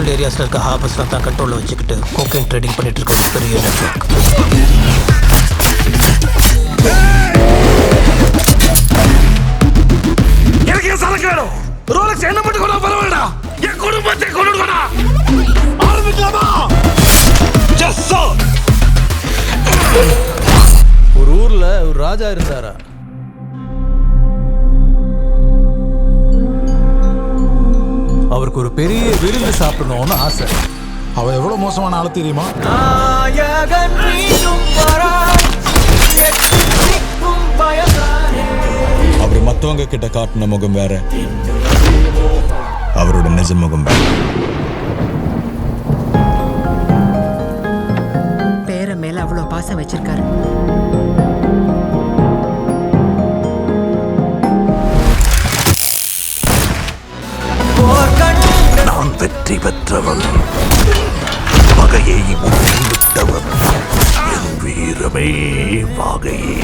Control ஏரியாஸில் இருக்க ஹார்பர்ஸ்லாம் தான் கண்ட்ரோலில் வச்சுக்கிட்டு கோக்கைன் ட்ரேடிங் பண்ணிட்டு இருக்க ஒரு பெரிய நெட்வொர்க். எனக்கு என் சரக்கு வேணும். ரோலக்ஸ் என்ன மட்டும் கொண்டா பரவாயில்லடா. என் குடும்பத்தை கொண்டு கொண்டா. ஆரம்பிக்கலாமா? Yes sir. ஒரு ஊர்ல ஒரு ராஜா இருந்தாரா. அவருக்கு ஒரு பெரிய விருந்து சாப்பிடணும்னு ஆசை. அவ எவ்வளவு மோசமான ஆளு தெரியுமா? அவர் மத்தவங்க கிட்ட காட்டின முகம் வேற, அவரோட நிஜ முகம் வேற. பேர மேல அவ்வளவு பாசம் வச்சிருக்காரு. நான் வெற்றி பெற்றவன், பகையை முற்றிவிட்டவன், என் வீரமே வாகையே.